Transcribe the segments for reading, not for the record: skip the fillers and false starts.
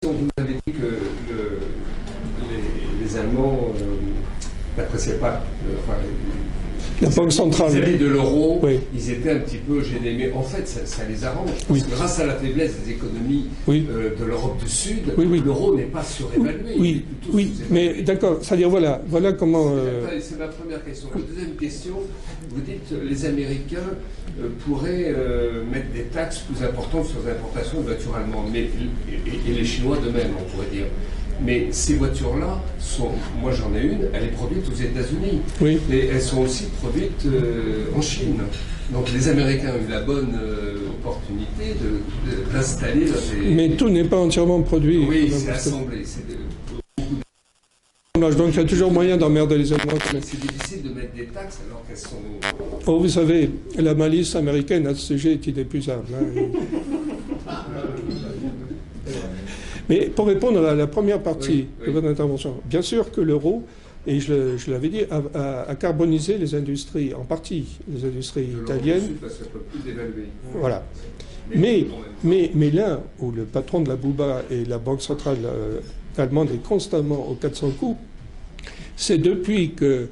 Vous avez dit que les Allemands n'appréciaient pas la Banque centrale. Vis-à-vis de l'euro, oui. Ils étaient un petit peu gênés. Mais en fait, ça les arrange. Parce oui. que grâce à la faiblesse des économies de l'Europe du Sud, l'euro n'est pas surévalué. Oui, mais d'accord. C'est-à-dire, voilà comment... C'est ma première question. La deuxième question, vous dites que les Américains pourraient mettre des taxes plus importantes sur les importations de voitures allemandes. Et les Chinois de même, on pourrait dire. Mais ces voitures-là, moi j'en ai une, elle est produite aux États-Unis. Oui. Et elles sont aussi produites en Chine. Donc les Américains ont eu la bonne opportunité d'installer ces... Mais tout n'est pas entièrement produit. Oui, c'est assemblé. Donc il y a toujours moyen d'emmerder les Allemands. C'est difficile de mettre des taxes alors qu'elles sont... Oh, vous savez, la malice américaine à ce sujet est inépuisable. Mais pour répondre à la première partie de votre intervention, bien sûr que l'euro, et je l'avais dit, a carbonisé les industries, en partie, les industries italiennes. Parce qu'elles ne peuvent plus dévaluer. Voilà. Mais là où le patron de la Bouba et la Banque centrale allemande est constamment aux 400 coups, c'est depuis que,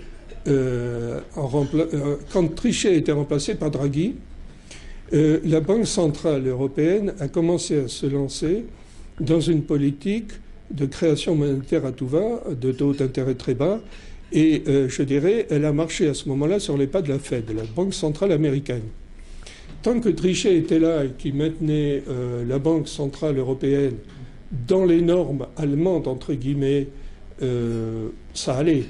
quand Trichet a été remplacé par Draghi, la Banque centrale européenne a commencé à se lancer dans une politique de création monétaire à tout va, de taux d'intérêt très bas, et je dirais, elle a marché à ce moment-là sur les pas de la Fed, la Banque centrale américaine. Tant que Trichet était là et qu'il maintenait la Banque centrale européenne dans les normes allemandes, entre guillemets, ça allait.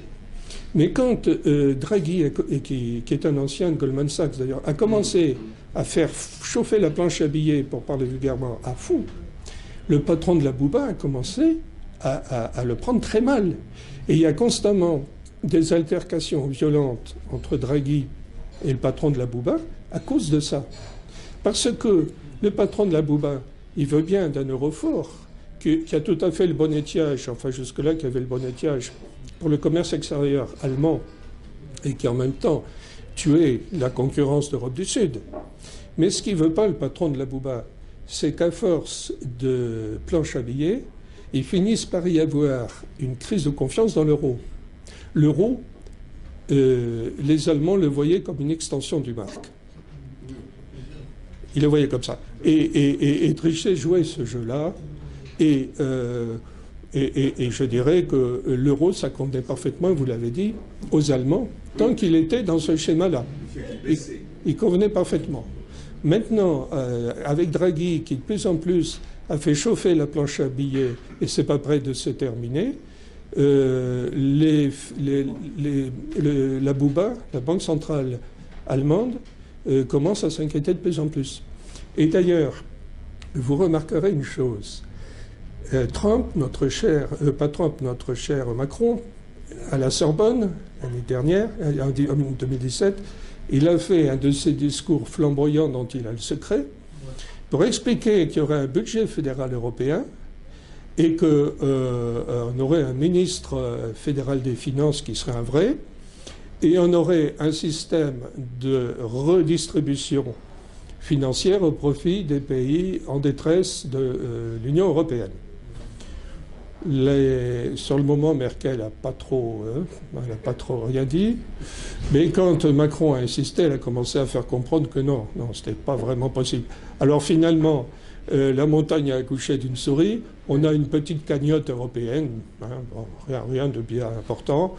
Mais quand Draghi, qui est un ancien de Goldman Sachs d'ailleurs, a commencé à faire chauffer la planche à billets, pour parler vulgairement, à fond, le patron de la Bouba a commencé à le prendre très mal. Et il y a constamment des altercations violentes entre Draghi et le patron de la Bouba à cause de ça. Parce que le patron de la Bouba, il veut bien d'un euro fort, qui a tout à fait le bon étiage, enfin jusque-là qui avait le bon étiage pour le commerce extérieur allemand, et qui en même temps tuait la concurrence d'Europe du Sud. Mais ce qu'il ne veut pas, le patron de la Bouba, c'est qu'à force de planche à billets, ils finissent par y avoir une crise de confiance dans l'euro. L'euro, les Allemands le voyaient comme une extension du mark. Ils le voyaient comme ça. Et Trichet jouait ce jeu-là, et je dirais que l'euro, ça convenait parfaitement, vous l'avez dit, aux Allemands, tant qu'il était dans ce schéma-là. Il convenait parfaitement. Maintenant, avec Draghi, qui de plus en plus a fait chauffer la planche à billets, et c'est pas près de se terminer, la Bouba, la Banque centrale allemande, commence à s'inquiéter de plus en plus. Et d'ailleurs, vous remarquerez une chose. Trump, notre cher Macron, à la Sorbonne, l'année dernière, en 2017, il a fait un de ses discours flamboyants dont il a le secret pour expliquer qu'il y aurait un budget fédéral européen et qu'on aurait un ministre fédéral des Finances qui serait un vrai, et on aurait un système de redistribution financière au profit des pays en détresse de l'Union européenne. Sur le moment, Merkel n'a pas trop rien dit. Mais quand Macron a insisté, elle a commencé à faire comprendre que non, ce n'était pas vraiment possible. Alors finalement, la montagne a accouché d'une souris. On a une petite cagnotte européenne, rien de bien important,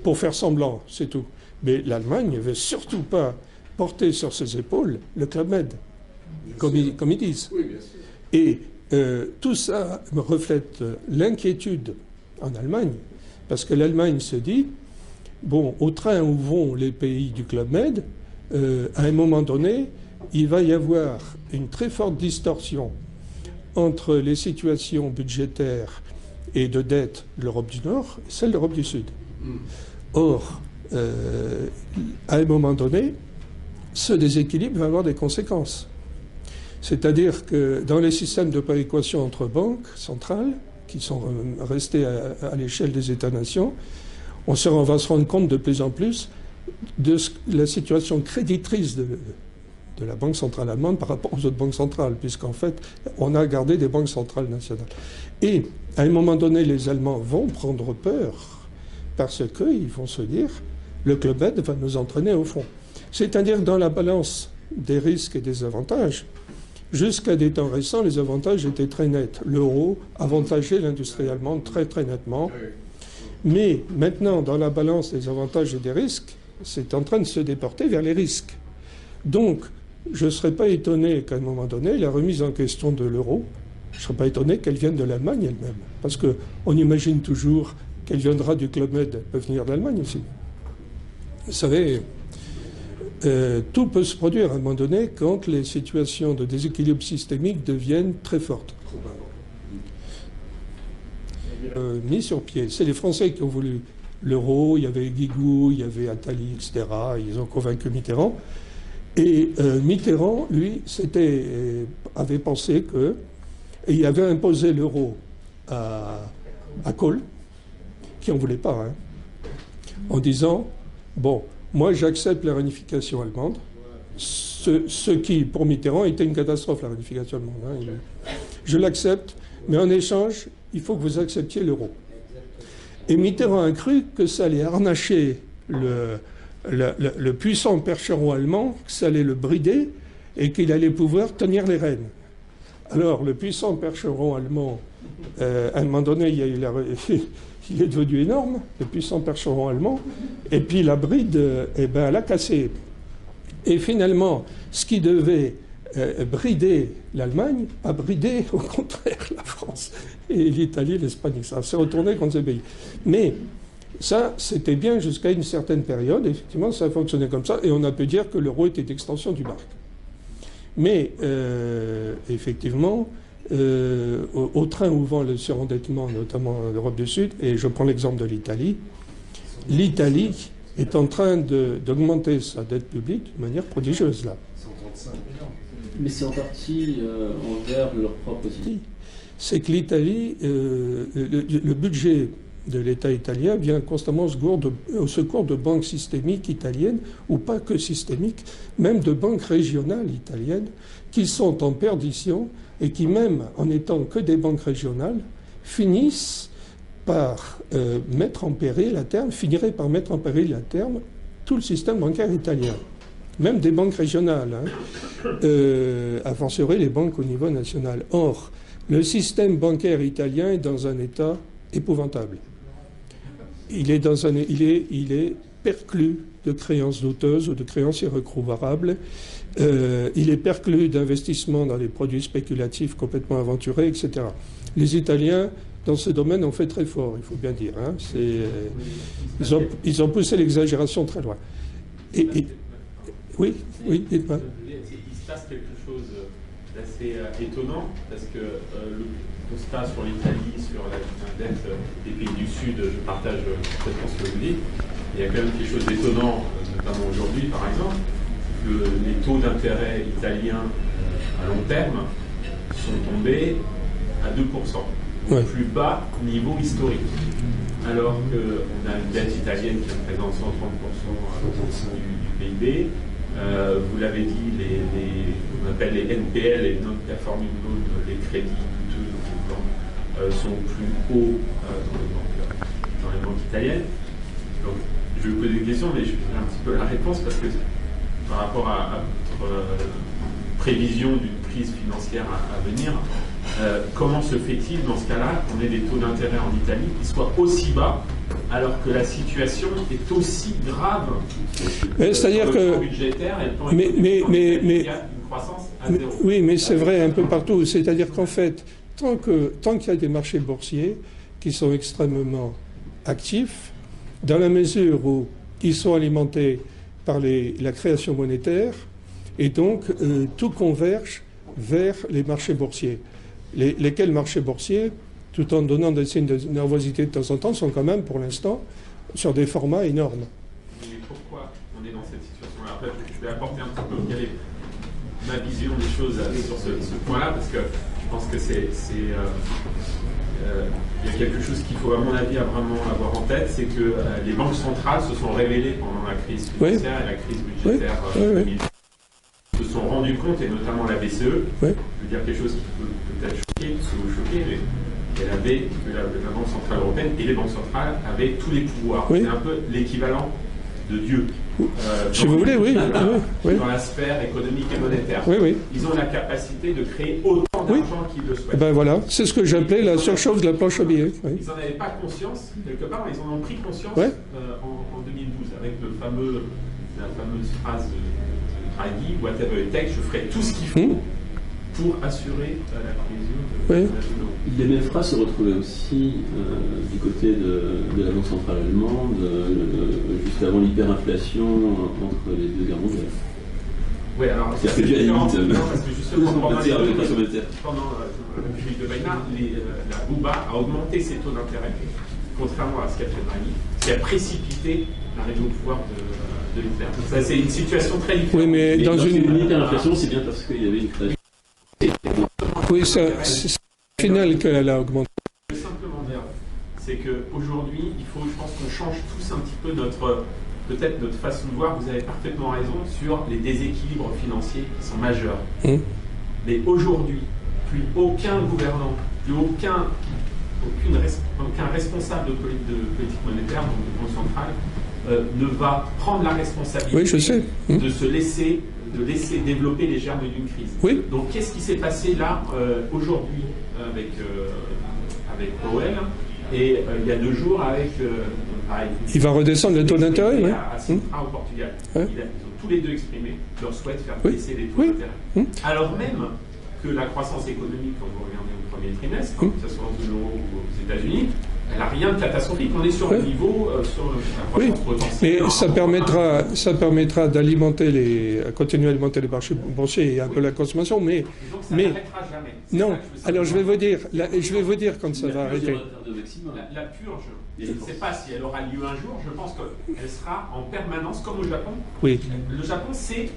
pour faire semblant, c'est tout. Mais l'Allemagne ne veut surtout pas porter sur ses épaules le Club Med, comme ils disent. Oui, bien sûr. Et tout ça me reflète l'inquiétude en Allemagne, parce que l'Allemagne se dit, bon, au train où vont les pays du Club Med, à un moment donné, il va y avoir une très forte distorsion entre les situations budgétaires et de dette de l'Europe du Nord et celle de l'Europe du Sud. Or, à un moment donné, ce déséquilibre va avoir des conséquences. C'est-à-dire que dans les systèmes de péréquation entre banques centrales, qui sont restés à l'échelle des États-nations, on va se rendre compte de plus en plus de la situation créditrice de la Banque centrale allemande par rapport aux autres banques centrales, puisqu'en fait, on a gardé des banques centrales nationales. Et à un moment donné, les Allemands vont prendre peur parce qu'ils vont se dire le Club Med va nous entraîner au fond. C'est-à-dire dans la balance des risques et des avantages, jusqu'à des temps récents, les avantages étaient très nets. L'euro avantageait l'industrie allemande très très nettement. Mais maintenant, dans la balance des avantages et des risques, c'est en train de se déporter vers les risques. Donc, je ne serais pas étonné qu'à un moment donné, la remise en question de l'euro, je ne serais pas étonné qu'elle vienne de l'Allemagne elle-même. Parce qu'on imagine toujours qu'elle viendra du Club Med, elle peut venir d'Allemagne aussi. Vous savez, tout peut se produire à un moment donné quand les situations de déséquilibre systémique deviennent très fortes. Mis sur pied. C'est les Français qui ont voulu l'euro, il y avait Guigou, il y avait Attali, etc. Ils ont convaincu Mitterrand. Et Mitterrand, lui, avait pensé que... Et il avait imposé l'euro à Kohl, qui n'en voulait pas, hein, en disant, bon, moi j'accepte la réunification allemande, ce qui, pour Mitterrand, était une catastrophe, la réunification allemande. Hein. Je l'accepte, mais en échange, il faut que vous acceptiez l'euro. Et Mitterrand a cru que ça allait harnacher le puissant percheron allemand, que ça allait le brider et qu'il allait pouvoir tenir les rênes. Alors, le puissant percheron allemand, à un moment donné, il est devenu énorme, le puissant percheron allemand, et puis la bride, elle a cassé. Et finalement, ce qui devait brider l'Allemagne a bridé, au contraire, la France et l'Italie, l'Espagne. Ça s'est retourné contre ces pays. Mais ça, c'était bien jusqu'à une certaine période. Effectivement, ça a fonctionné comme ça, et on a pu dire que l'euro était l'extension du marque. Mais, effectivement, au train où vend le surendettement, notamment en Europe du Sud, et je prends l'exemple de l'Italie, l'Italie est en train d'augmenter sa dette publique de manière prodigieuse, là. 135. Mais c'est en partie envers leur propre système. C'est que l'Italie, le budget de l'État italien vient constamment au secours de banques systémiques italiennes, ou pas que systémiques, même de banques régionales italiennes, qui sont en perdition et qui, même en étant que des banques régionales, finissent par mettre en péril à terme, finiraient par mettre en péril à terme tout le système bancaire italien. Même des banques régionales, hein, a fortiori les banques au niveau national. Or, le système bancaire italien est dans un état épouvantable. Il est perclus de créances douteuses ou de créances irrécouvrables. Il est perclus d'investissements dans les produits spéculatifs complètement aventurés, etc. Les Italiens, dans ce domaine, ont fait très fort, il faut bien dire. Hein. Ils ont poussé l'exagération très loin. Oui, dites-moi. Il se passe quelque chose d'assez étonnant, parce que le constat sur l'Italie, sur la dette des pays du Sud, je partage complètement ce que vous dites. Il y a quand même quelque chose d'étonnant, notamment aujourd'hui, par exemple, que les taux d'intérêt italiens à long terme sont tombés à 2%, au plus bas niveau historique. Alors qu'on a une dette italienne qui représente 130% du PIB. Vous l'avez dit, on appelle les NPL, les non-performing loans, les crédits coûteux sont plus hauts dans les banques italiennes. Donc, je vais vous poser des questions, mais je vais un petit peu la réponse, parce que par rapport à votre prévision d'une crise financière à venir, comment se fait-il dans ce cas-là qu'on ait des taux d'intérêt en Italie qui soient aussi bas alors que la situation est aussi grave? C'est-à-dire que budgétaire et le plan économique, il y a une croissance à zéro. Oui, mais c'est vrai un peu partout. C'est-à-dire qu'en fait, tant qu'il y a des marchés boursiers qui sont extrêmement actifs, dans la mesure où ils sont alimentés par la création monétaire, et donc tout converge vers les marchés boursiers. Lesquels marchés boursiers, tout en donnant des signes de nervosité de temps en temps, sont quand même, pour l'instant, sur des formats énormes. Mais pourquoi on est dans cette situation-là? Après, je vais apporter un petit peu quelle est ma vision des choses sur ce point-là, parce que je pense que il y a quelque chose qu'il faut, à mon avis, vraiment avoir en tête, c'est que les banques centrales se sont révélées pendant la crise financière et la crise budgétaire 2000. Se sont rendus compte, et notamment la BCE, Ouais. je veux dire quelque chose qui peut peut-être choquer, ou choquer, mais la Banque Centrale Européenne et les banques centrales avaient tous les pouvoirs. Oui. C'est un peu l'équivalent de Dieu. Si vous voulez, oui. Oui. Dans la sphère économique et monétaire. Oui, oui. Ils ont la capacité de créer autant d'argent qu'ils le souhaitent. Eh ben voilà, c'est ce que j'appelais la surchauffe de la planche à billets. Oui. Ils n'en avaient pas conscience, quelque part, ils en ont pris conscience Ouais. en 2012, avec la fameuse phrase de Draghi, whatever it takes, je ferai tout ce qu'il faut pour assurer la cohésion de la zone. Les mêmes phrases se retrouvaient aussi du côté de la Banque centrale allemande, juste avant l'hyperinflation entre les deux guerres mondiales. Oui, alors c'est que Dieu a limite. Parce que justement, pendant la crise de Weimar, la BUBA a augmenté ses taux d'intérêt, contrairement à ce qu'a fait Draghi, ce qui a précipité l'arrivée au pouvoir de Hitler. Ça, c'est une situation très différente. Oui, mais dans une hyperinflation, c'est bien parce qu'il y avait une création. Oui, c'est au final qu'elle a augmenté. Je veux simplement dire, c'est qu'aujourd'hui, il faut, je pense qu'on change tous un petit peu peut-être notre façon de voir. Vous avez parfaitement raison sur les déséquilibres financiers qui sont majeurs. Mais aujourd'hui, plus aucun gouvernant, plus aucun responsable de politique monétaire, donc de banque centrale, ne va prendre la responsabilité de se laisser développer les germes d'une crise. Oui. Donc qu'est-ce qui s'est passé là aujourd'hui avec Powell et il y a 2 jours avec il va redescendre les taux d'intérêt, oui. À Sintra au Portugal. Ils ont tous les deux exprimé leur souhait de faire baisser les taux d'intérêt. Alors même que la croissance économique, quand vous regardez au premier trimestre, que ce soit en zone euro ou aux États-Unis, elle n'a rien de catastrophique. On est sur le niveau, sur la croissance potentielle. Mais ça permettra continuer à alimenter les marchés boursiers et un peu la consommation, mais donc ça n'arrêtera jamais. Non. Alors je vais vous dire quand ça va arrêter. La purge, je ne sais pas si elle aura lieu un jour. Je pense qu'elle sera en permanence, comme au Japon. Oui. Le Japon, c'est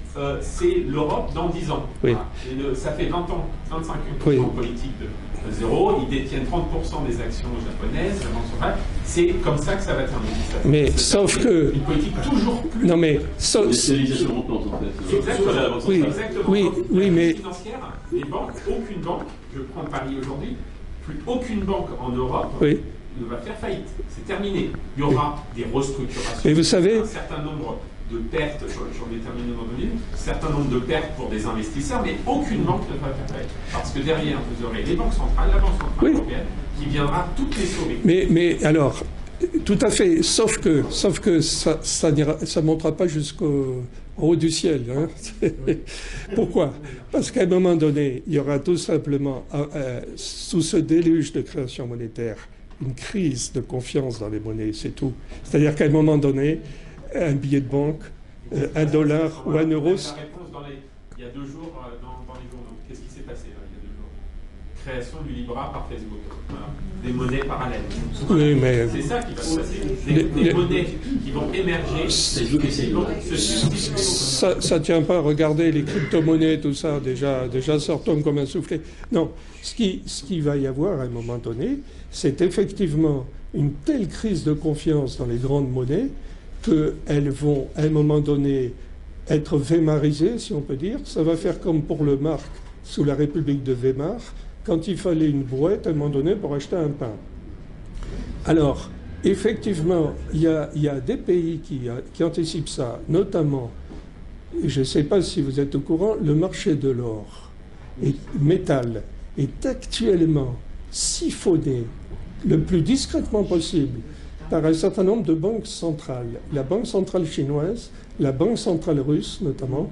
l'Europe dans 10 ans. Oui. Voilà. Ça fait 20 ans, 25 ans en politique de zéro. Ils détiennent 30% des actions japonaises, la Banque centrale. C'est comme ça que ça va terminer. Mais sauf que une politique toujours plus. Non mais Socialisation rampante en fait. Exactement. Oui. Exactement. Oui. Oui. Mais financière, les banques, aucune banque, je prends Paris aujourd'hui, plus aucune banque en Europe. Oui. Ne va faire faillite. C'est terminé. Il y aura des restructurations. Et vous savez, un certain nombre de pertes, j'en ai terminé dans 2 minutes, un certain nombre de pertes pour des investisseurs, mais aucune banque ne va faire faillite. Parce que derrière, vous aurez les banques centrales, la Banque centrale européenne, qui viendra toutes les sauver. Mais alors, tout à fait, sauf que ça ne montera pas jusqu'au haut du ciel. Hein. Pourquoi? Parce qu'à un moment donné, il y aura tout simplement, sous ce déluge de création monétaire, une crise de confiance dans les monnaies, c'est tout. C'est-à-dire qu'à un moment donné, un billet de banque, $1 ou €1. La réponse il y a 2 jours dans les journaux. Qu'est-ce qui s'est passé il y a 2 jours? Création du Libra par Facebook. Voilà. Des monnaies parallèles. Oui, mais c'est ça qui va se passer. Des monnaies qui vont émerger. Ça ne tient pas à regarder les crypto-monnaies, tout ça, déjà ça retombe comme un soufflet. Non, ce qui va y avoir à un moment donné, c'est effectivement une telle crise de confiance dans les grandes monnaies qu'elles vont, à un moment donné, être weimarisées, si on peut dire. Ça va faire comme pour le mark sous la République de Weimar, quand il fallait une brouette, à un moment donné, pour acheter un pain. Alors, effectivement, il y a des pays qui anticipent ça, notamment, je ne sais pas si vous êtes au courant, le marché de l'or et métal est actuellement siphonné le plus discrètement possible par un certain nombre de banques centrales. La Banque centrale chinoise, la Banque centrale russe notamment,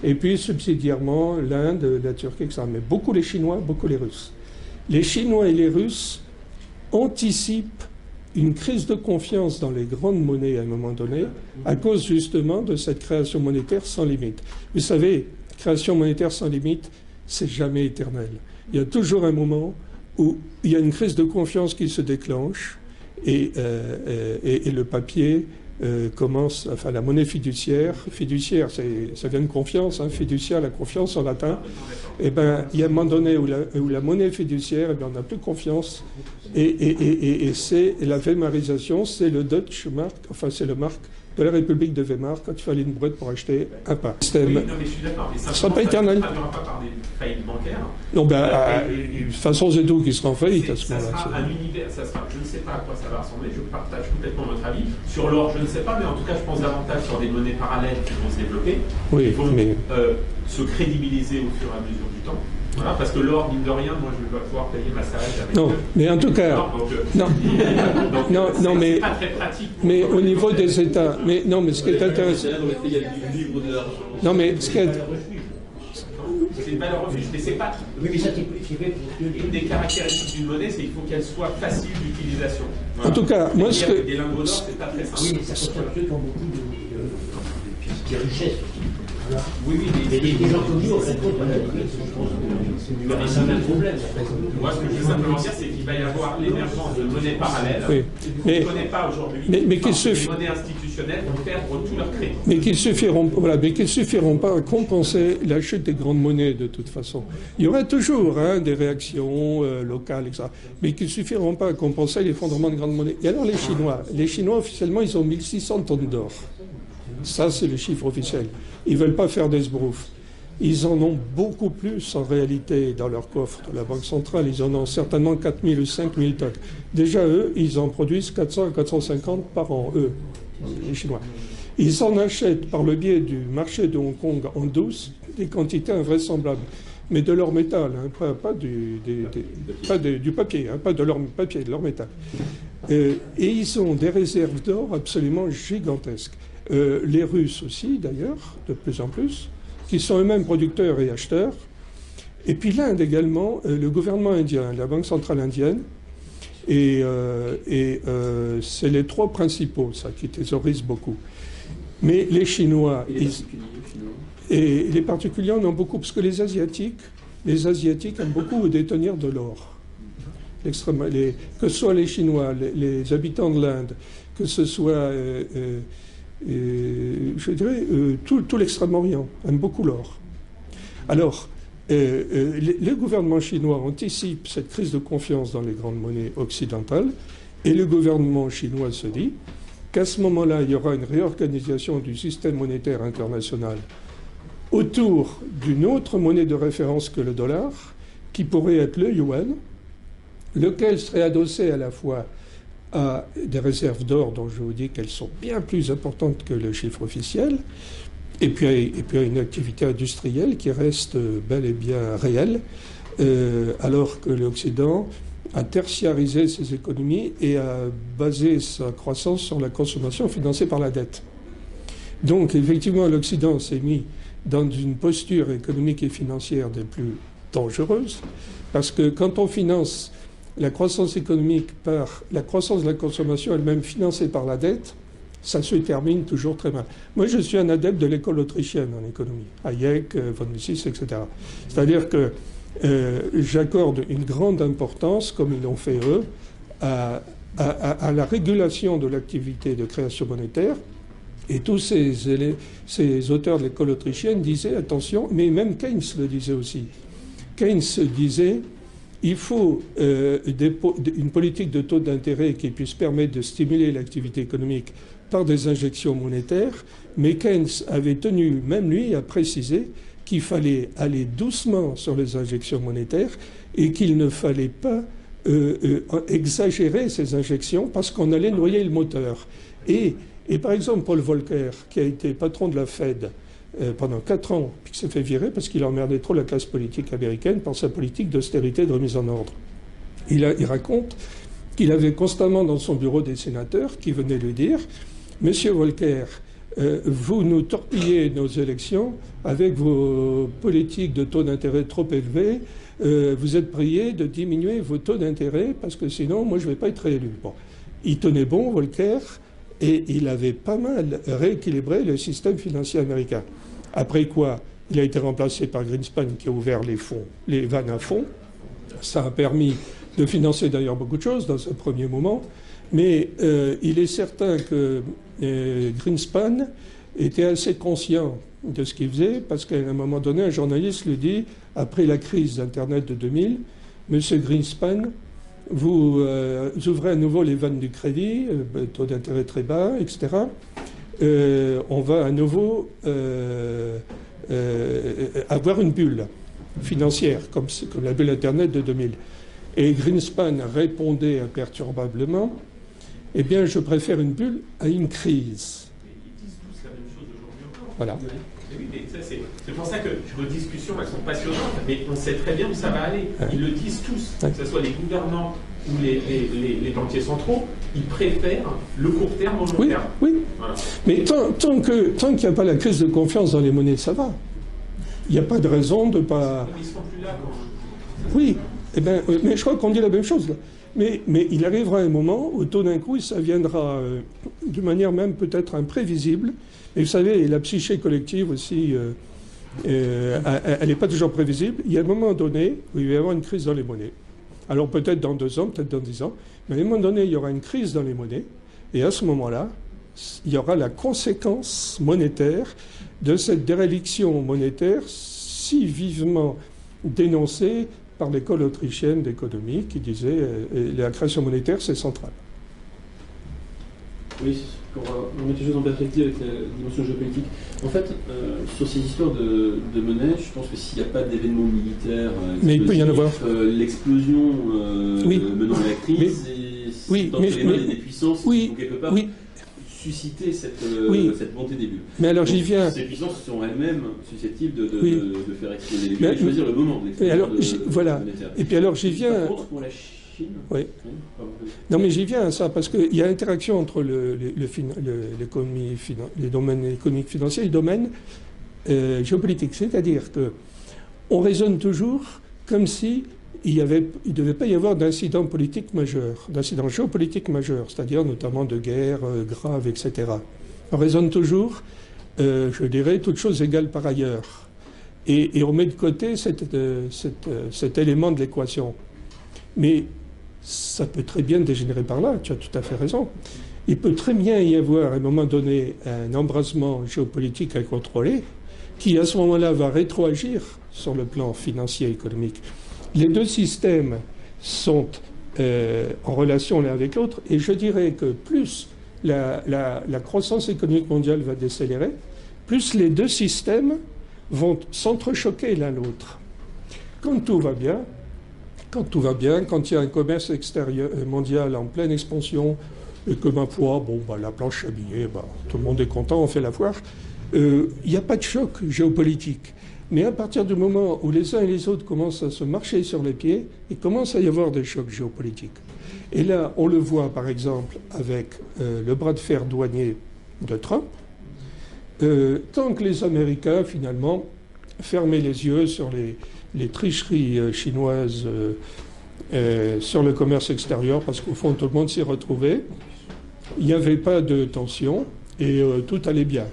et puis subsidiairement l'Inde, la Turquie, etc. Mais beaucoup les Chinois, beaucoup les Russes. Les Chinois et les Russes anticipent une crise de confiance dans les grandes monnaies à un moment donné, à cause justement de cette création monétaire sans limite. Vous savez, création monétaire sans limite, c'est jamais éternel. Il y a toujours un moment où il y a une crise de confiance qui se déclenche et le papier commence, enfin la monnaie fiduciaire, ça vient de confiance, hein, fiduciaire, la confiance en latin, et ben il y a un moment donné où la monnaie fiduciaire, on n'a plus confiance, et c'est la weimarisation, c'est le Deutsche Mark, enfin c'est le mark de la République de Weimar quand il fallait une brouette pour acheter un pain. Oui, non, mais je suis d'accord. Mais ça ne sera pas éternel. Ça ne traduira pas par des faillites bancaires. Non, de toute façon, c'est tout qui sera en faillite à ce moment-là. Ça sera un univers, je ne sais pas à quoi ça va ressembler, je partage complètement votre avis. Sur l'or, je ne sais pas, mais en tout cas, je pense davantage sur des monnaies parallèles qui vont se développer, qui vont se crédibiliser au fur et à mesure du temps. Voilà, parce que l'or, mine de rien, moi je vais pas pouvoir payer ma salaire avec. Non, mais en tout cas, non, mais c'est pas très pratique. Mais au niveau des États, mais non, mais ce qui est intéressant. Non, mais ce qui est c'est une valeur refuge, mais c'est pas. Oui, mais ça c'est une des caractéristiques d'une monnaie, c'est qu'il faut qu'elle soit facile d'utilisation. Voilà. En tout cas, moi ce que des lingots d'or, c'est pas très simple. Oui, mais ça concerne ceux qui ont beaucoup de richesses. Voilà. Oui, mais des gens connus, en fait, c'est un même problème. Moi, ce que je veux simplement dire, c'est qu'il va y avoir l'émergence de monnaies parallèles. Oui. On ne connaît pas aujourd'hui. Mais les monnaies institutionnelles vont perdre tout leur crédit. Mais qu'ils suffiront pas à compenser la chute des grandes monnaies de toute façon. Il y aura toujours des réactions locales, etc. Mais qu'ils suffiront pas à compenser l'effondrement de grandes monnaies. Et alors les Chinois officiellement, ils ont 1600 tonnes d'or. Ça, c'est le chiffre officiel. Ils ne veulent pas faire des sbroufs. Ils en ont beaucoup plus en réalité dans leur coffre de la Banque centrale. Ils en ont certainement 4000 ou 5000 tonnes. Déjà, eux, ils en produisent 400 à 450 par an, eux, les Chinois. Ils en achètent par le biais du marché de Hong Kong en douce des quantités invraisemblables. Mais de leur métal, pas du papier, pas de leur papier, de leur métal. Et ils ont des réserves d'or absolument gigantesques. Les Russes aussi, d'ailleurs, de plus en plus, qui sont eux-mêmes producteurs et acheteurs. Et puis l'Inde également, le gouvernement indien, la Banque centrale indienne, et c'est les trois principaux, ça, qui thésaurisent beaucoup. Mais les Chinois... Et les particuliers en ont beaucoup, parce que les Asiatiques aiment beaucoup détenir de l'or. Que ce soit les Chinois, les habitants de l'Inde, que ce soit... je dirais, tout l'Extrême-Orient aime beaucoup l'or. Alors, le gouvernement chinois anticipe cette crise de confiance dans les grandes monnaies occidentales, et le gouvernement chinois se dit qu'à ce moment-là, il y aura une réorganisation du système monétaire international autour d'une autre monnaie de référence que le dollar, qui pourrait être le yuan, lequel serait adossé à la fois à des réserves d'or dont je vous dis qu'elles sont bien plus importantes que le chiffre officiel, et puis à une activité industrielle qui reste bel et bien réelle, alors que l'Occident a tertiarisé ses économies et a basé sa croissance sur la consommation financée par la dette. Donc effectivement, l'Occident s'est mis dans une posture économique et financière des plus dangereuses, parce que quand on finance la croissance économique par la croissance de la consommation elle-même financée par la dette, ça se termine toujours très mal. Moi, je suis un adepte de l'école autrichienne en économie, Hayek, von Mises, etc. C'est-à-dire que j'accorde une grande importance, comme ils l'ont fait eux, à la régulation de l'activité de création monétaire. Et tous ces auteurs de l'école autrichienne disaient, attention, mais même Keynes le disait aussi. Keynes disait... Il faut une politique de taux d'intérêt qui puisse permettre de stimuler l'activité économique par des injections monétaires, mais Keynes avait tenu, même lui, à préciser qu'il fallait aller doucement sur les injections monétaires et qu'il ne fallait pas exagérer ces injections parce qu'on allait noyer le moteur. Et par exemple, Paul Volcker, qui a été patron de la Fed, pendant 4 ans, puis qui s'est fait virer parce qu'il emmerdait trop la classe politique américaine par sa politique d'austérité et de remise en ordre. Il raconte qu'il avait constamment dans son bureau des sénateurs qui venaient lui dire « Monsieur Volcker, vous nous torpillez nos élections avec vos politiques de taux d'intérêt trop élevés, vous êtes prié de diminuer vos taux d'intérêt parce que sinon, moi, je ne vais pas être réélu. » Bon. Il tenait bon, Volcker, et il avait pas mal rééquilibré le système financier américain. Après quoi, il a été remplacé par Greenspan qui a ouvert les vannes à fond. Ça a permis de financer d'ailleurs beaucoup de choses dans un premier moment. Mais il est certain que Greenspan était assez conscient de ce qu'il faisait parce qu'à un moment donné, un journaliste lui dit, après la crise d'Internet de 2000, « Monsieur Greenspan, vous ouvrez à nouveau les vannes du crédit, taux d'intérêt très bas, etc. on va à nouveau avoir une bulle financière, comme la bulle Internet de 2000. Et Greenspan répondait imperturbablement, eh bien, je préfère une bulle à une crise. Ils disent tous la même chose aujourd'hui encore. Voilà. Oui, mais c'est pour ça que vos discussions, elles sont passionnantes, mais on sait très bien où ça va aller. Ils le disent tous, que ce soit les gouvernants ou les banquiers centraux, ils préfèrent le court terme au long terme. Oui, voilà. Mais tant qu'il n'y a pas la crise de confiance dans les monnaies, ça va. Il n'y a pas de raison de pas... Ils ne seront plus là quand... Oui, eh ben, mais je crois qu'on dit la même chose là. Mais il arrivera un moment où tout d'un coup, ça viendra d'une manière même peut-être imprévisible. Et vous savez, la psyché collective aussi, elle n'est pas toujours prévisible. Il y a un moment donné où il va y avoir une crise dans les monnaies. Alors peut-être dans 2 ans, peut-être dans 10 ans, mais à un moment donné, il y aura une crise dans les monnaies. Et à ce moment-là, il y aura la conséquence monétaire de cette déréliction monétaire si vivement dénoncée par l'école autrichienne d'économie qui disait la création monétaire, c'est central. Oui, pour remettre les choses en perspective avec la dimension géopolitique. En fait, sur ces histoires de monnaie, je pense que s'il n'y a pas d'événements militaires, mais il peut y en avoir. L'explosion menant à la crise, oui, dans les mains des puissances qui vont quelque part susciter cette montée des bulles. Mais alors j'y viens. Ces puissances sont elles-mêmes susceptibles de faire exploser les bulles et choisir le moment d'explosion. Voilà. Et puis alors j'y viens. Par contre, pour la Chine. Oui. Non, mais j'y viens à ça, parce qu'il y a interaction entre les domaines économiques financiers et les domaines géopolitiques. C'est-à-dire qu'on raisonne toujours comme si il ne devait pas y avoir d'incident politique majeur, d'incident géopolitique majeur, c'est-à-dire notamment de guerre grave, etc. On raisonne toujours, je dirais, toutes choses égales par ailleurs. Et on met de côté cet élément de l'équation. Mais ça peut très bien dégénérer par là, tu as tout à fait raison. Il peut très bien y avoir, à un moment donné, un embrasement géopolitique à contrôler qui, à ce moment-là, va rétroagir sur le plan financier et économique. Les 2 systèmes sont en relation l'un avec l'autre, et je dirais que plus la croissance économique mondiale va décélérer, plus les 2 systèmes vont s'entrechoquer l'un l'autre. Quand tout va bien, quand il y a un commerce extérieur mondial en pleine expansion, et que ma foi, la planche à billets, tout le monde est content, on fait la foire, il n'y a pas de choc géopolitique. Mais à partir du moment où les uns et les autres commencent à se marcher sur les pieds, il commence à y avoir des chocs géopolitiques. Et là, on le voit par exemple avec le bras de fer douanier de Trump. Tant que les Américains, finalement, fermaient les yeux sur les tricheries chinoises sur le commerce extérieur, parce qu'au fond, tout le monde s'y retrouvait, il n'y avait pas de tension et tout allait bien.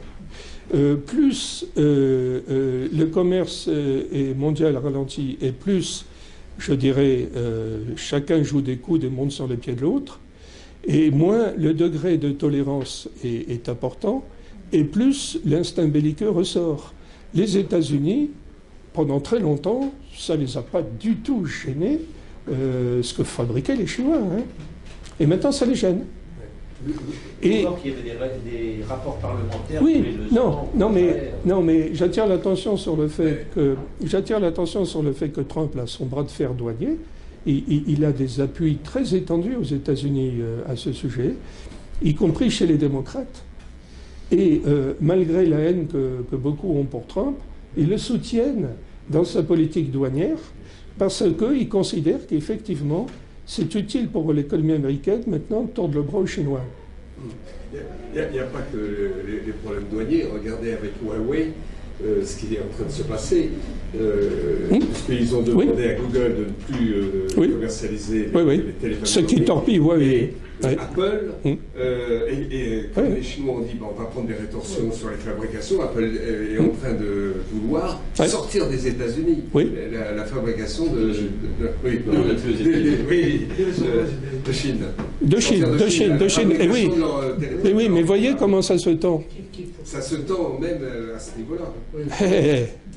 Plus le commerce mondial ralentit et plus, je dirais, chacun joue des coudes et monte sur les pieds de l'autre, et moins le degré de tolérance est important, et plus l'instinct belliqueux ressort. Les États-Unis, pendant très longtemps, ça ne les a pas du tout gênés, ce que fabriquaient les Chinois. Hein. Et maintenant, ça les gêne. Et qu'il y avait des rapports parlementaires. Oui, non, mais j'attire l'attention sur le fait que Trump a son bras de fer douanier. Il a des appuis très étendus aux États-Unis à ce sujet, y compris chez les démocrates. Et malgré la haine que beaucoup ont pour Trump, ils le soutiennent dans sa politique douanière parce qu'ils considèrent qu'effectivement, c'est utile pour l'économie américaine maintenant de tordre le bras aux Chinois. Il n'y a pas que les problèmes douaniers. Regardez avec Huawei ce qui est en train de se passer. Puisqu'ils ont demandé à Google de ne plus commercialiser les téléphones. Ce qui torpille Huawei. Apple, et comme les Chinois ont dit on va prendre des rétorsions sur les fabrications, Apple est en train de vouloir sortir des États-Unis la fabrication de Chine. De Chine. Et oui, mais voyez comment ça se tend. Ça se tend même à ce niveau-là.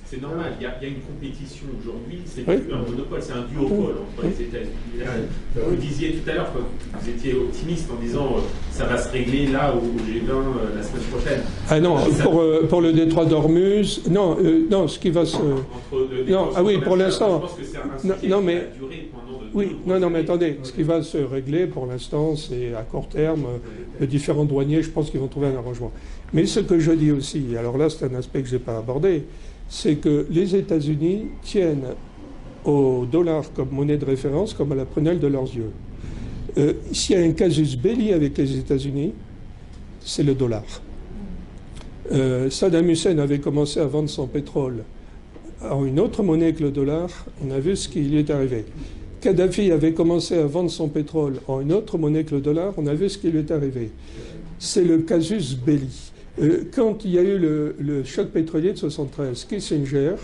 c'est normal, il y a une compétition aujourd'hui, c'est plus un monopole, c'est un duopole entre les États-Unis. Vous disiez tout à l'heure que vous étiez optimiste en disant ça va se régler là au G20 la semaine prochaine. Ah non, pour le détroit d'Ormuz, non, ce qui va se... Pour l'instant... Je pense que c'est un sujet qui va durer pendant mais attendez, ce qui va se régler pour l'instant, c'est à court terme, les différents douaniers, je pense qu'ils vont trouver un arrangement. Mais ce que je dis aussi, alors là c'est un aspect que je n'ai pas abordé, c'est que les États-Unis tiennent au dollar comme monnaie de référence, comme à la prunelle de leurs yeux. S'il y a un casus belli avec les États-Unis, c'est le dollar. Saddam Hussein avait commencé à vendre son pétrole en une autre monnaie que le dollar, on a vu ce qui lui est arrivé. Kadhafi avait commencé à vendre son pétrole en une autre monnaie que le dollar, on a vu ce qui lui est arrivé. C'est le casus belli. Quand il y a eu le choc pétrolier de 1973, Kissinger,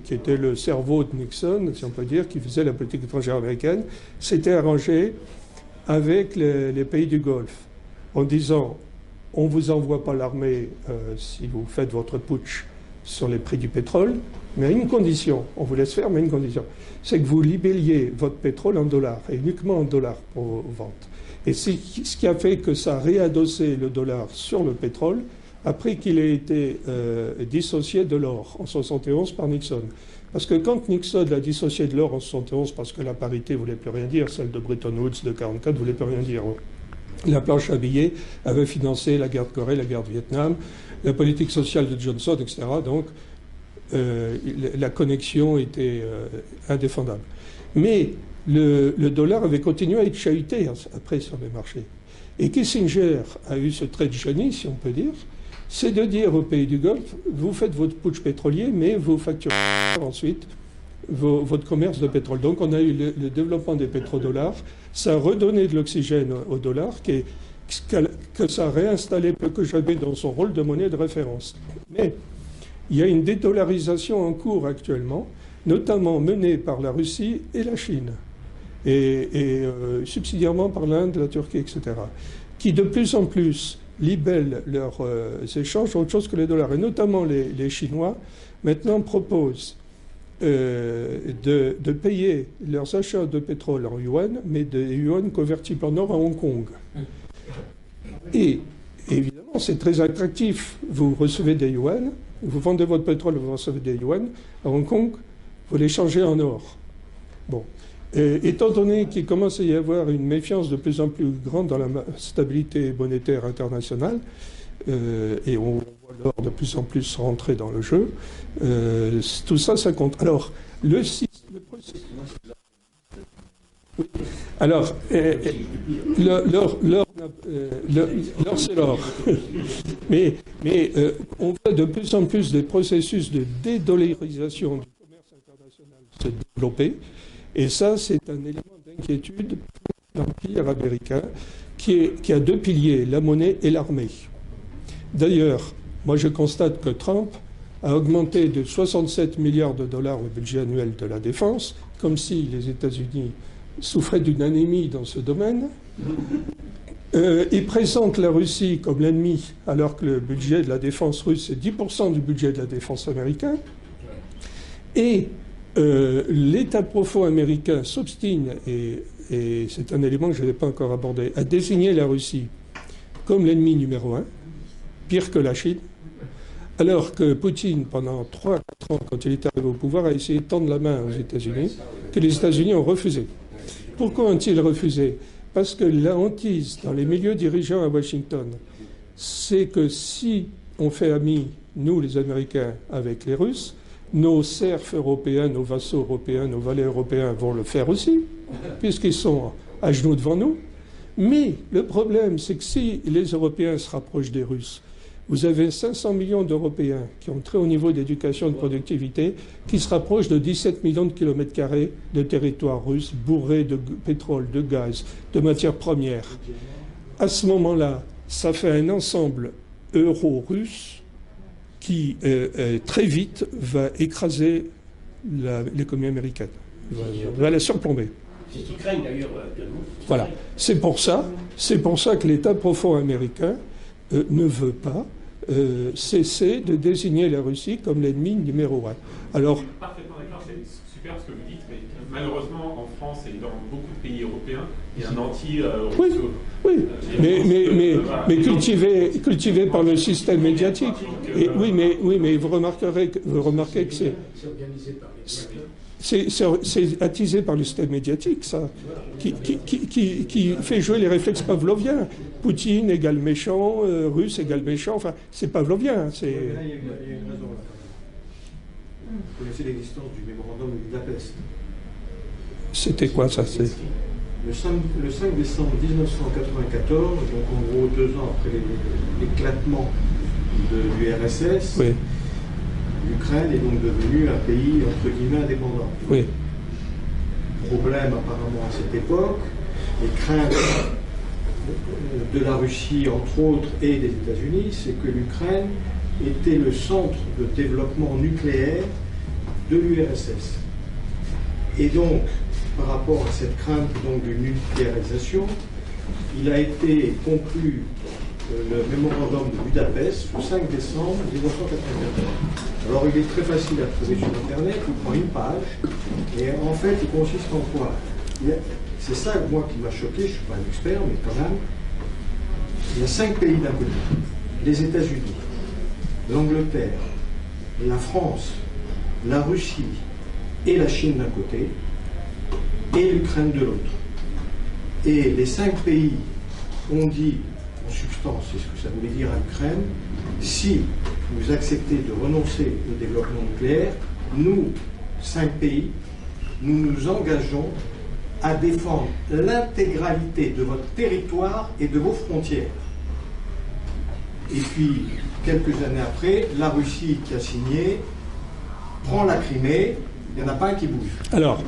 qui était le cerveau de Nixon, si on peut dire, qui faisait la politique étrangère américaine, s'était arrangé avec les pays du Golfe en disant on ne vous envoie pas l'armée si vous faites votre putsch sur les prix du pétrole, mais à une condition, on vous laisse faire, mais à une condition, c'est que vous libelliez votre pétrole en dollars, et uniquement en dollars pour vente. Et c'est ce qui a fait que ça a réadossé le dollar sur le pétrole, après qu'il ait été dissocié de l'or en 1971 par Nixon. Parce que quand Nixon l'a dissocié de l'or en 1971, parce que la parité ne voulait plus rien dire, celle de Bretton Woods de 1944 ne voulait plus rien dire. La planche à billets avait financé la guerre de Corée, la guerre de Vietnam, la politique sociale de Johnson, etc. Donc la connexion était indéfendable. Mais le dollar avait continué à être chahuté après sur les marchés. Et Kissinger a eu ce trait de génie, si on peut dire, c'est de dire aux pays du Golfe, vous faites votre putsch pétrolier, mais vous facturez ensuite votre commerce de pétrole. Donc on a eu le développement des pétrodollars, ça a redonné de l'oxygène au dollar, que ça a réinstallé peu que jamais dans son rôle de monnaie de référence. Mais il y a une dédollarisation en cours actuellement, notamment menée par la Russie et la Chine, et subsidiairement par l'Inde, la Turquie, etc., qui de plus en plus libellent leurs échanges autre chose que les dollars. Et notamment les Chinois, maintenant proposent de payer leurs achats de pétrole en yuan, mais des yuan convertibles en or à Hong Kong. Et évidemment, c'est très attractif. Vous recevez des yuan, vous vendez votre pétrole, vous recevez des yuan. À Hong Kong, vous les changez en or. Bon. Et étant donné qu'il commence à y avoir une méfiance de plus en plus grande dans la stabilité monétaire internationale, et on voit l'or de plus en plus rentrer dans le jeu, tout ça, ça compte. Alors, alors, l'or, c'est l'or. Mais on voit de plus en plus des processus de dédollarisation du commerce international se développer. Et ça, c'est un élément d'inquiétude pour l'Empire américain qui a deux piliers, la monnaie et l'armée. D'ailleurs, moi je constate que Trump a augmenté de 67 milliards de dollars le budget annuel de la défense, comme si les États-Unis souffraient d'une anémie dans ce domaine. Il présente la Russie comme l'ennemi, alors que le budget de la défense russe est 10% du budget de la défense américain. Et l'État profond américain s'obstine, et c'est un élément que je n'avais pas encore abordé, à désigner la Russie comme l'ennemi numéro 1, pire que la Chine, alors que Poutine, pendant 3-4 ans, quand il est arrivé au pouvoir, a essayé de tendre la main aux États-Unis, que les États-Unis ont refusé. Pourquoi ont-ils refusé? Parce que la hantise dans les milieux dirigeants à Washington, c'est que si on fait ami, nous les Américains, avec les Russes, nos serfs européens, nos vassaux européens, nos valets européens vont le faire aussi, puisqu'ils sont à genoux devant nous. Mais le problème, c'est que si les Européens se rapprochent des Russes, vous avez 500 millions d'Européens qui ont très haut niveau d'éducation et de productivité, qui se rapprochent de 17 millions de kilomètres carrés de territoire russe, bourré de pétrole, de gaz, de matières premières. À ce moment-là, ça fait un ensemble euro-russe qui, très vite, va écraser l'économie américaine, va la surplomber. C'est ce qu'ils craignent d'ailleurs actuellement. Voilà. C'est pour ça que l'État profond américain ne veut pas cesser de désigner la Russie comme l'ennemi numéro un. Alors, parfaitement d'accord, c'est super ce que vous dites, mais malheureusement en France et dans beaucoup de pays européens, il y a un anti-Rousseau. Oui, mais cultivé par le système médiatique. Et, oui, mais vous remarquez que c'est organisé par les c'est attisé par le système médiatique, ça, qui fait jouer les réflexes pavloviens. Poutine égale méchant, russe égale méchant, enfin, c'est pavlovien. Mais là, il y a une raison. Vous connaissez l'existence du mémorandum de Budapest. C'était quoi, ça? Le 5 décembre 1994, donc en gros 2 ans après l'éclatement de l'URSS, Oui. l'Ukraine est donc devenue un pays entre guillemets indépendant. Oui. Problème apparemment à cette époque, les craintes de la Russie entre autres et des États-Unis, c'est que l'Ukraine était le centre de développement nucléaire de l'URSS. Et donc, par rapport à cette crainte donc d'une nucléarisation, il a été conclu le mémorandum de Budapest le 5 décembre 1994. Alors il est très facile à trouver sur Internet, il prend une page, et en fait il consiste en quoi? C'est ça moi qui m'a choqué, je ne suis pas un expert, mais quand même, il y a 5 pays d'un côté, les États-Unis, l'Angleterre, la France, la Russie et la Chine d'un côté, et l'Ukraine de l'autre. Et les 5 pays ont dit, en substance, c'est ce que ça voulait dire à l'Ukraine, si vous acceptez de renoncer au développement nucléaire, nous, 5 pays, nous nous engageons à défendre l'intégralité de votre territoire et de vos frontières. Et puis, quelques années après, la Russie qui a signé prend la Crimée. Il n'y en a pas un qui bouge. Alors,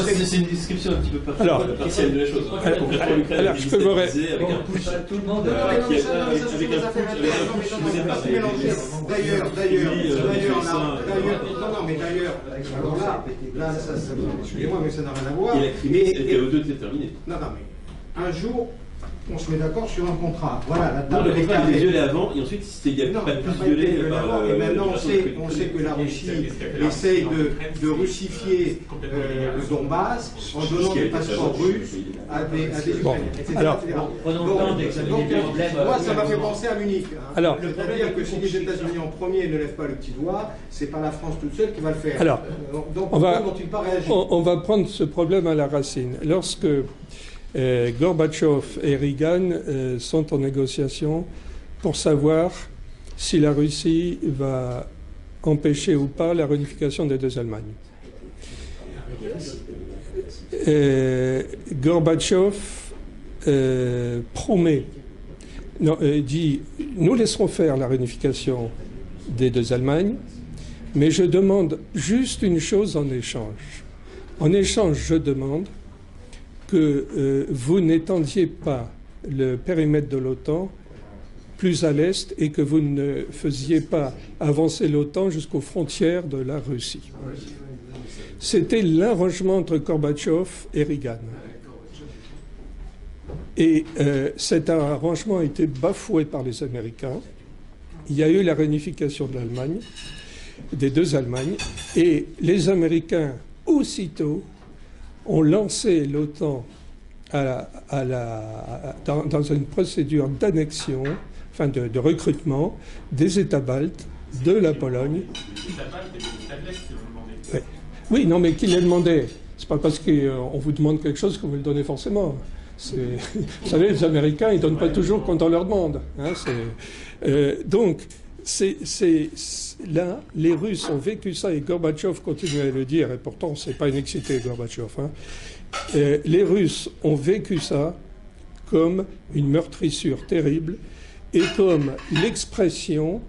c'est une description un petit peu partielle de la chose. Alors, je peux vous tout le monde. D'ailleurs, alors là, excusez-moi, mais ça n'a rien à voir. Et la Crimée, c'était autodéterminé. Non, mais un jour, on se met d'accord sur un contrat. Voilà, la Non, table le est contrat était carrée. violé avant, et ensuite, il n'y a pas plus violé par... Et maintenant, on sait que la Russie essaye de russifier le Donbass en donnant des passeports russes à des Ukrainiens, etc. Alors, prenons le temps d'examiner les problèmes. Moi, ça m'a fait penser à Munich. Alors, le problème, c'est que si les États-Unis en premier ne lèvent pas le petit doigt, c'est pas la France toute seule qui va le faire. Alors, donc, on va on va prendre ce problème à la racine. Lorsque Gorbatchev et Reagan sont en négociation pour savoir si la Russie va empêcher ou pas la réunification des 2 Allemagnes. Gorbatchev dit « Nous laisserons faire la réunification des 2 Allemagnes, mais je demande juste une chose en échange. En échange, je demande que vous n'étendiez pas le périmètre de l'OTAN plus à l'est et que vous ne faisiez pas avancer l'OTAN jusqu'aux frontières de la Russie. » C'était l'arrangement entre Gorbatchev et Reagan. Et cet arrangement a été bafoué par les Américains. Il y a eu la réunification de l'Allemagne, des 2 Allemagnes, et les Américains, aussitôt, ont lancé l'OTAN dans une procédure d'annexion, enfin de recrutement des États baltes, de la Pologne. Les États baltes et les États de l'Est qui l'ont demandé. Oui, non, mais qui l'a demandé? C'est pas parce qu'on vous demande quelque chose que vous le donnez forcément. Vous savez, les Américains, ils ne donnent pas toujours quand on leur demande. Hein, donc, là, les Russes ont vécu ça, et Gorbatchev continue à le dire, et pourtant, c'est pas une excité, Gorbatchev. Hein. Les Russes ont vécu ça comme une meurtrissure terrible et comme l'expression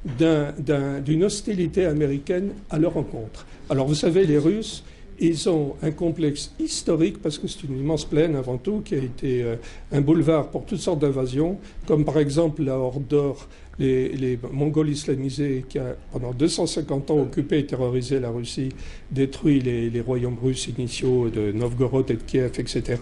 d'une hostilité américaine à leur encontre. Alors, vous savez, les Russes, ils ont un complexe historique parce que c'est une immense plaine avant tout qui a été un boulevard pour toutes sortes d'invasions, comme par exemple la Horde d'Or, les Mongols islamisés qui a pendant 250 ans occupé et terrorisé la Russie, détruit les royaumes russes initiaux de Novgorod et de Kiev, etc.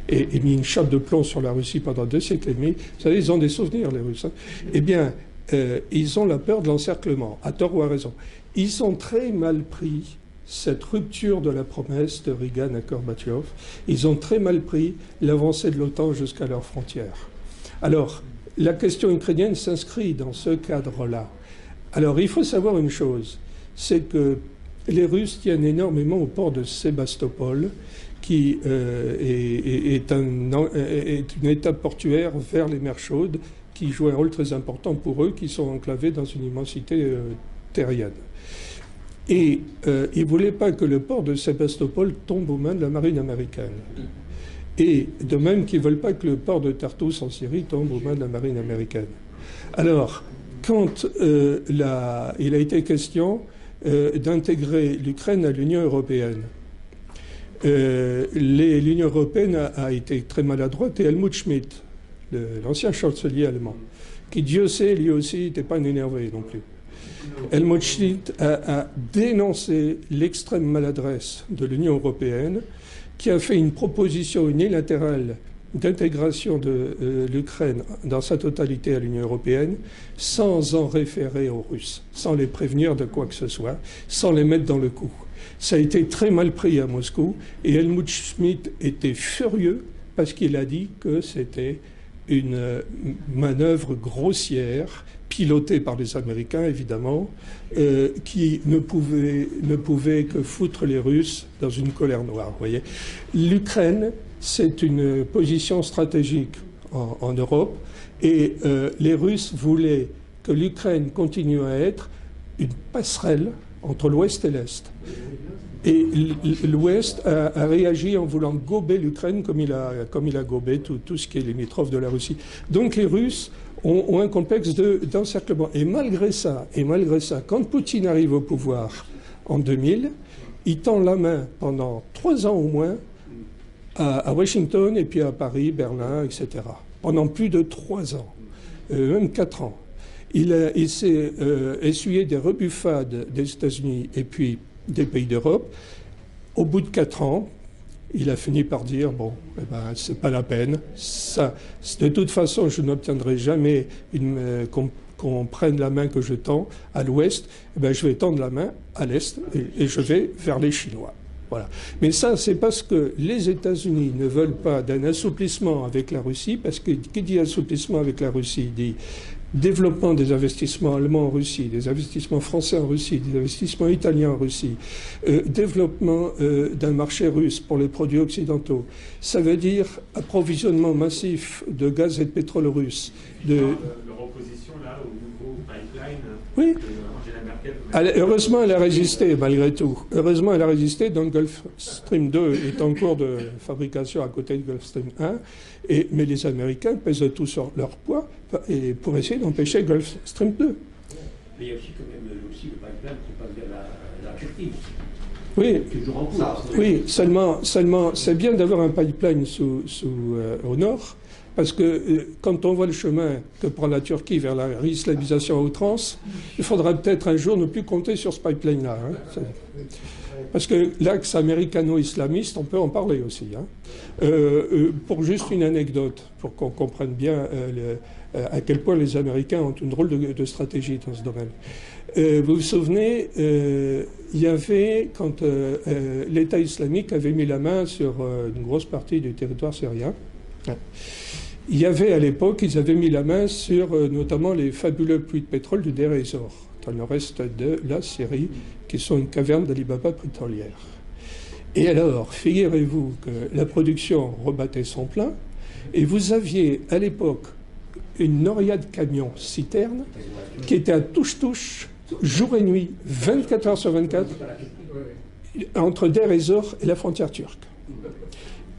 et mis une chape de plomb sur la Russie pendant 2 siècles et demi. Vous savez, ils ont des souvenirs, les Russes. Hein. Eh bien, ils ont la peur de l'encerclement, à tort ou à raison. Ils ont très mal pris cette rupture de la promesse de Reagan à Gorbatchev. Ils ont très mal pris l'avancée de l'OTAN jusqu'à leurs frontières. Alors, la question ukrainienne s'inscrit dans ce cadre-là. Alors, il faut savoir une chose, c'est que les Russes tiennent énormément au port de Sébastopol, qui est une étape portuaire vers les mers chaudes, qui joue un rôle très important pour eux, qui sont enclavés dans une immensité terrienne. Et ils ne voulaient pas que le port de Sébastopol tombe aux mains de la marine américaine. Et de même qu'ils ne veulent pas que le port de Tartous en Syrie tombe aux mains de la marine américaine. Alors, quand il a été question d'intégrer l'Ukraine à l'Union européenne, l'Union européenne a été très maladroite et Helmut Schmidt, l'ancien chancelier allemand, qui, Dieu sait, lui aussi, n'était pas un énervé non plus. Helmut Schmidt a dénoncé l'extrême maladresse de l'Union européenne, qui a fait une proposition unilatérale d'intégration de l'Ukraine dans sa totalité à l'Union européenne, sans en référer aux Russes, sans les prévenir de quoi que ce soit, sans les mettre dans le coup. Ça a été très mal pris à Moscou, et Helmut Schmidt était furieux parce qu'il a dit que c'était une manœuvre grossière, pilotée par les Américains évidemment, qui ne pouvait que foutre les Russes dans une colère noire. Vous voyez, l'Ukraine, c'est une position stratégique en Europe, et les Russes voulaient que l'Ukraine continue à être une passerelle entre l'Ouest et l'Est. Et l'Ouest a réagi en voulant gober l'Ukraine comme il a gobé tout ce qui est limitrophe de la Russie. Donc les Russes ont un complexe d'encerclement. Et malgré ça, quand Poutine arrive au pouvoir en 2000, il tend la main pendant 3 ans au moins à Washington et puis à Paris, Berlin, etc. Pendant plus de 3 ans, même 4 ans. Il s'est essuyé des rebuffades des États-Unis et puis des pays d'Europe. Au bout de 4 ans, il a fini par dire, bon, c'est pas la peine. Ça, de toute façon, je n'obtiendrai jamais qu'on prenne la main que je tends à l'ouest. Je vais tendre la main à l'est et je vais vers les Chinois. Voilà. Mais ça, c'est parce que les États-Unis ne veulent pas d'un assouplissement avec la Russie, parce que qui dit assouplissement avec la Russie dit développement des investissements allemands en Russie, des investissements français en Russie, des investissements italiens en Russie, développement d'un marché russe pour les produits occidentaux. Ça veut dire approvisionnement massif de gaz et de pétrole russe. Leur opposition là au nouveau pipeline. Oui. Heureusement, elle a résisté malgré tout. Heureusement, elle a résisté. Donc, Gulf Stream 2 est en cours de fabrication à côté de Gulf Stream 1. Mais les Américains pèsent tout sur leur poids pour essayer d'empêcher Gulf Stream 2. Mais il y a aussi quand même le pipeline qui passe vers la Turquie. Oui, toujours en cours. Oui, seulement c'est bien d'avoir un pipeline au nord. Parce que quand on voit le chemin que prend la Turquie vers la réislamisation à outrance, il faudra peut-être un jour ne plus compter sur ce pipeline-là. Hein. Parce que l'axe américano-islamiste, on peut en parler aussi. Hein. Pour juste une anecdote, pour qu'on comprenne bien à quel point les Américains ont une drôle de stratégie dans ce domaine. Vous vous souvenez, il y avait, quand l'État islamique avait mis la main sur une grosse partie du territoire syrien, il y avait à l'époque, ils avaient mis la main sur notamment les fabuleux puits de pétrole du Deir ez-Zor, dans le reste de la Syrie, qui sont une caverne d'Ali Baba pétrolière. Et alors, figurez-vous que la production rebattait son plein, et vous aviez à l'époque une noria de camions citernes qui était à touche-touche, jour et nuit, 24 heures sur 24, entre Deir ez-Zor et la frontière turque.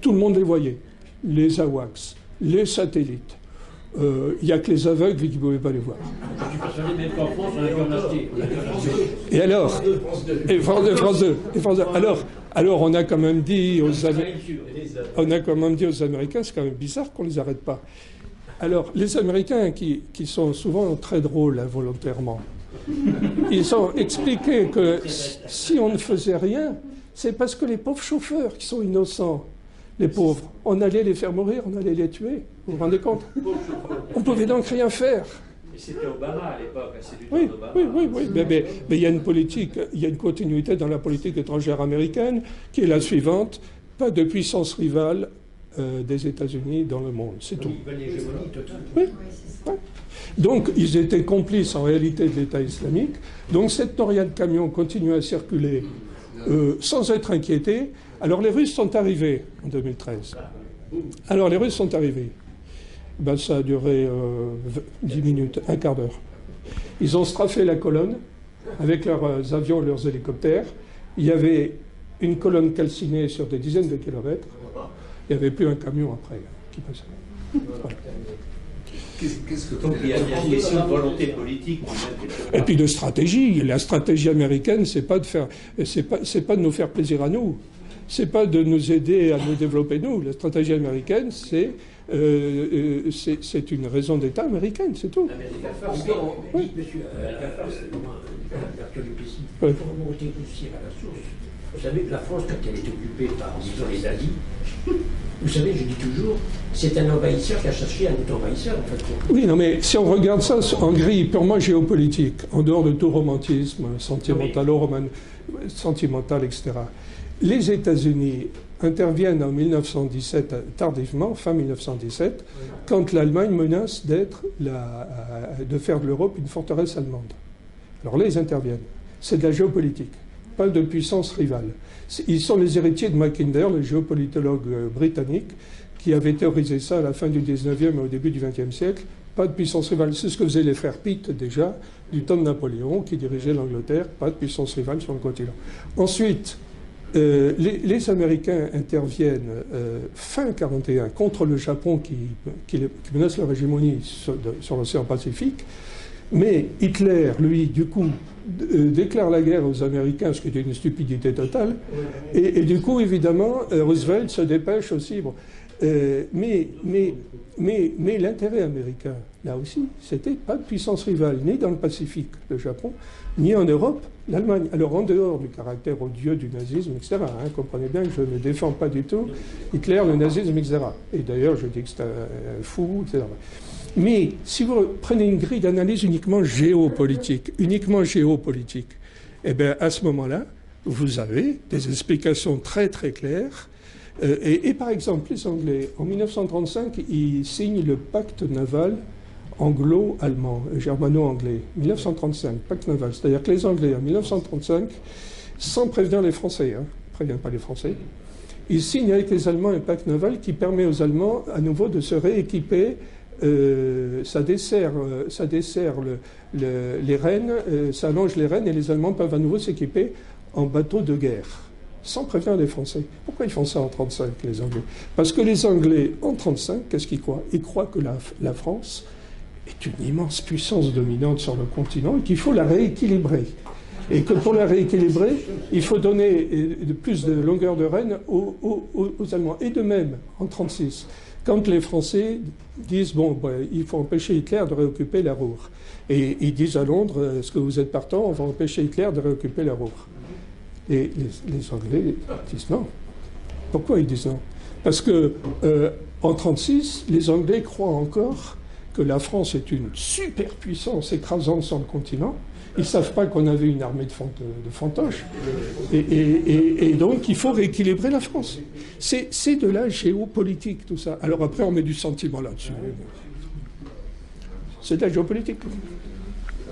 Tout le monde les voyait, les AWACS, les satellites. Il n'y a que les aveugles qui ne pouvaient pas les voir. Et alors, et France 2. Alors on a quand même dit aux Américains, c'est quand même bizarre qu'on ne les arrête pas. Alors, les Américains, qui sont souvent très drôles involontairement, ils ont expliqué que si on ne faisait rien, c'est parce que les pauvres chauffeurs qui sont innocents, les pauvres, on allait les faire mourir, on allait les tuer. Vous vous rendez compte? On pouvait donc rien faire. Et c'était Obama à l'époque, c'est du temps Oui, d'Obama. oui. Mais il y a une politique, il y a une continuité dans la politique étrangère américaine qui est la suivante: pas de puissance rivale des États-Unis dans le monde, c'est tout. Ils veulent l'hégémonie totale. Oui. Ouais. Donc, ils étaient complices en réalité de l'État islamique. Donc, cette noria de camions continuait à circuler sans être inquiétés. Alors, les Russes sont arrivés en 2013. Ben, ça a duré 10 minutes, un quart d'heure. Ils ont strafé la colonne avec leurs avions et leurs hélicoptères. Il y avait une colonne calcinée sur des dizaines de kilomètres. Il n'y avait plus un camion après qui passait. Voilà. Donc il y a une question de volonté politique. Et puis de stratégie. La stratégie américaine, c'est pas de nous faire plaisir à nous. C'est pas de nous aider à nous développer nous. La stratégie américaine, c'est une raison d'État américaine, c'est tout. Oui, monsieur, c'est vraiment l'actualité. Oui. Il faut remonter aussi à la source. Vous savez que la France, quand elle est occupée par, disons, les nazis, vous savez, je dis toujours, c'est un envahisseur qui a cherché un autre envahisseur, en fait. Oui, non, mais si on regarde ça en grille purement géopolitique, en dehors de tout romantisme, sentimental, etc., les États-Unis interviennent en 1917, tardivement, fin 1917, quand l'Allemagne menace de faire de l'Europe une forteresse allemande. Alors là, ils interviennent. C'est de la géopolitique, pas de puissance rivale. Ils sont les héritiers de Mackinder, le géopolitologue britannique, qui avait théorisé ça à la fin du 19e et au début du 20e siècle. Pas de puissance rivale. C'est ce que faisaient les frères Pitt, déjà, du temps de Napoléon, qui dirigeait l'Angleterre. Pas de puissance rivale sur le continent. Ensuite, les Américains interviennent fin 1941 contre le Japon qui menace leur hégémonie sur l'océan Pacifique. Mais Hitler, lui, du coup, déclare la guerre aux Américains, ce qui était une stupidité totale. Et du coup, évidemment, Roosevelt se dépêche aussi. Bon. Mais l'intérêt américain, là aussi, c'était pas de puissance rivale, ni dans le Pacifique, le Japon, ni en Europe, l'Allemagne. Alors, en dehors du caractère odieux du nazisme, etc., comprenez bien que je ne défends pas du tout Hitler, le nazisme, etc. Et d'ailleurs, je dis que c'est un fou, etc. Mais si vous prenez une grille d'analyse uniquement géopolitique, eh bien, à ce moment-là, vous avez des explications très, très claires. Et par exemple, les Anglais, en 1935, ils signent le pacte naval anglo-allemand, germano-anglais. 1935, pacte naval. C'est-à-dire que les Anglais, en 1935, sans prévenir les Français, ils ne préviennent pas les Français, ils signent avec les Allemands un pacte naval qui permet aux Allemands, à nouveau, de se rééquiper. Ça dessert les Rhennes, ça allonge les Rhennes et les Allemands peuvent à nouveau s'équiper en bateaux de guerre, sans prévenir les Français. Pourquoi ils font ça en 1935, les Anglais? Parce que les Anglais, en 1935, qu'est-ce qu'ils croient? Ils croient que la France est une immense puissance dominante sur le continent et qu'il faut la rééquilibrer. Et que pour la rééquilibrer, il faut donner plus de longueur de rêne aux Allemands. Et de même, en 1936, quand les Français disent il faut empêcher Hitler de réoccuper la Ruhr. Et ils disent à Londres, est-ce que vous êtes partant? On va empêcher Hitler de réoccuper la Ruhr. Et les Anglais disent non. Pourquoi ils disent non? Parce que en 1936, les Anglais croient encore que la France est une superpuissance écrasante sur le continent. Ils ne savent pas qu'on avait une armée de fantoches. Et donc, il faut rééquilibrer la France. C'est de la géopolitique, tout ça. Alors après, on met du sentiment là-dessus. C'est de la géopolitique.